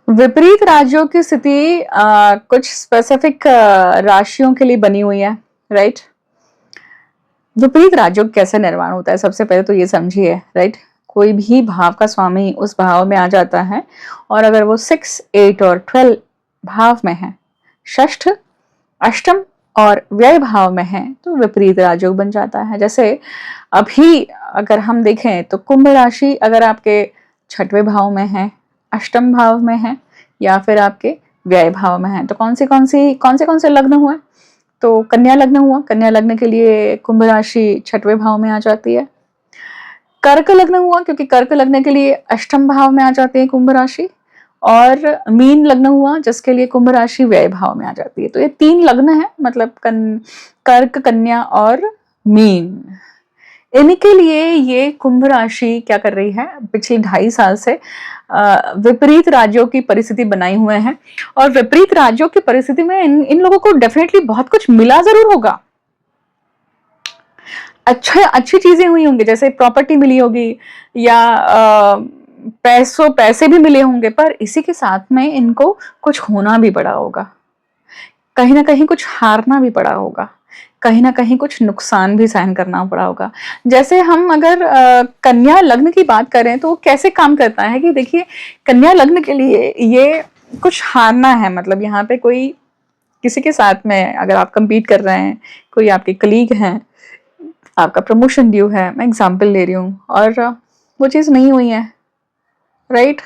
विपरीत राजयोग की स्थिति कुछ स्पेसिफिक राशियों के लिए बनी हुई है, राइट? विपरीत राजयोग कैसे निर्माण होता है, सबसे पहले तो ये समझिए, राइट? कोई भी भाव का स्वामी उस भाव में आ जाता है, और अगर वो 6, 8 और 12 भाव में है, षष्ठ, अष्टम और व्यय भाव में है, तो विपरीत राजयोग बन जाता है। जैसे अभी अगर हम देखें तो कुंभ राशि अगर आपके छठवें भाव में है, अष्टम भाव में है, या फिर आपके व्यय भाव में है, तो कौन से लग्न हुए? तो कन्या लग्न हुआ। कन्या लग्न के लिए कुंभ राशि छठवें भाव में आ जाती है। कर्क लग्न हुआ, क्योंकि कर्क लग्न के लिए अष्टम भाव में आ जाती है कुंभ राशि। और मीन लग्न हुआ, जिसके लिए कुंभ राशि व्यय भाव में आ जाती है। तो ये 3 लग्न है, मतलब कर्क, कन्या और मीन। इनके लिए ये कुंभ राशि क्या कर रही है, पिछले 2.5 साल से विपरीत राज्यों की परिस्थिति बनाई हुए हैं। और विपरीत राज्यों की परिस्थिति में इन लोगों को डेफिनेटली बहुत कुछ मिला जरूर होगा, अच्छी चीजें हुई होंगी, जैसे प्रॉपर्टी मिली होगी, या पैसे भी मिले होंगे, पर इसी के साथ में इनको कुछ होना भी पड़ा होगा, कहीं ना कहीं कुछ हारना भी पड़ा होगा, कहीं ना कहीं कुछ नुकसान भी सहन करना पड़ा होगा। जैसे हम अगर कन्या लग्न की बात करें तो वो कैसे काम करता है कि देखिए, कन्या लग्न के लिए ये कुछ हारना है, मतलब यहाँ पे कोई किसी के साथ में अगर आप कंपीट कर रहे हैं, कोई आपके कलीग हैं, आपका प्रमोशन ड्यू है, मैं एग्जांपल ले रही हूँ, और वो चीज़ नहीं हुई है, राइट?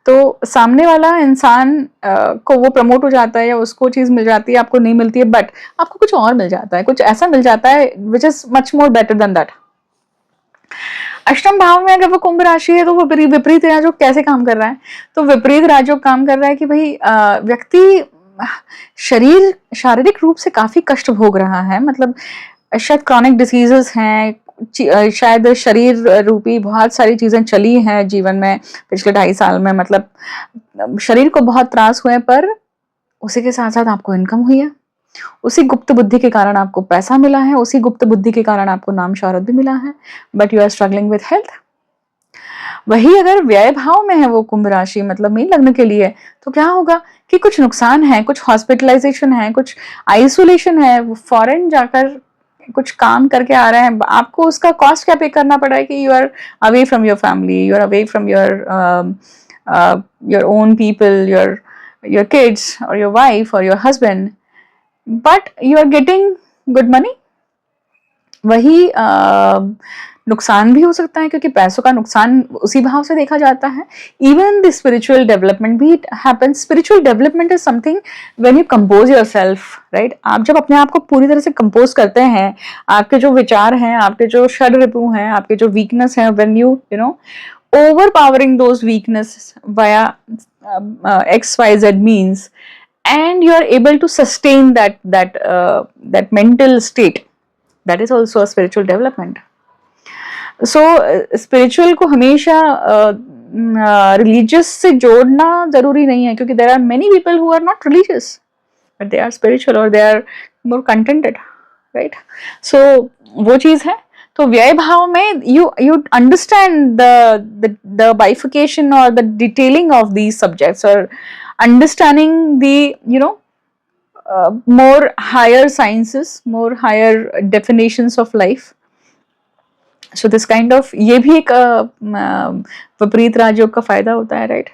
तो सामने वाला इंसान को वो प्रमोट हो जाता है, या उसको चीज़ मिल जाती है, आपको नहीं मिलती है, बट आपको कुछ और मिल जाता है, कुछ ऐसा मिल जाता है which is much more better than that. अष्टम भाव में अगर वो कुंभ राशि है, तो वो विपरीत राजयोग कैसे काम कर रहा है? तो विपरीत राजयोग काम कर रहा है कि भाई व्यक्ति शारीरिक रूप से काफी कष्ट भोग रहा है, मतलब शायद क्रॉनिक डिसीजेस हैं, शायद शरीर रूपी बहुत सारी चीजें चली हैं जीवन में पिछले 2.5 साल में, मतलब शरीर को बहुत त्रास हुए, पर उसी के साथ साथ आपको इनकम हुई है, उसी गुप्त बुद्धि के कारण आपको पैसा मिला है, उसी गुप्त बुद्धि के कारण आपको नाम शौहरत भी मिला है, but you are struggling with health. वही अगर व्यय भाव में है वो कुंभ राशि, मतलब मीन लग्न के लिए, तो क्या होगा कि कुछ नुकसान है, कुछ हॉस्पिटलाइजेशन है, कुछ आइसोलेशन है, फॉरेन जाकर कुछ काम करके आ रहे हैं, आपको उसका कॉस्ट क्या पे करना पड़ा है कि you are away from your family, you are away from your own people, your kids और योर वाइफ और your husband, but you are getting good money. वही नुकसान भी हो सकता है, क्योंकि पैसों का नुकसान उसी भाव से देखा जाता है। इवन द स्पिरिचुअल डेवलपमेंट भी happens. Spiritual development is something when you compose yourself, right? आप जब अपने आप को पूरी तरह से कंपोज करते हैं, आपके जो विचार हैं, आपके जो षड रिपु हैं, आपके जो वीकनेस हैं, when you know overpowering those weakness via XYZ means, and you are able to sustain that mental state, that is also a spiritual development. So spiritual को हमेशा religious से जोड़ना जरूरी नहीं है, क्योंकि there are many people who are not religious but they are spiritual or they are more contented, right? So वो चीज है। तो व्यय भाव में you understand the bifurcation or the detailing of these subjects, or understanding the more higher sciences, more higher definitions of life. So this kind of ये भी एक विपरीत राजयोग का फायदा होता है, राइट?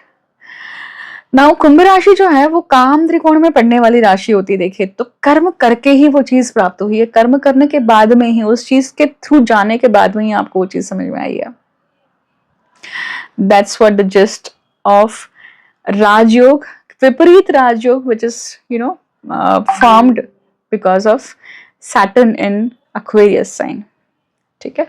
नाउ कुंभ राशि जो है वो काम त्रिकोण में पड़ने वाली राशि होती है। देखिए, तो कर्म करके ही वो चीज प्राप्त हुई है, कर्म करने के बाद में ही, उस चीज के थ्रू जाने के बाद में ही आपको वो चीज समझ में आई है। That's what the gist of Rajyoga, विपरीत Rajyoga, which is formed because of Saturn in Aquarius sign। ठीक है?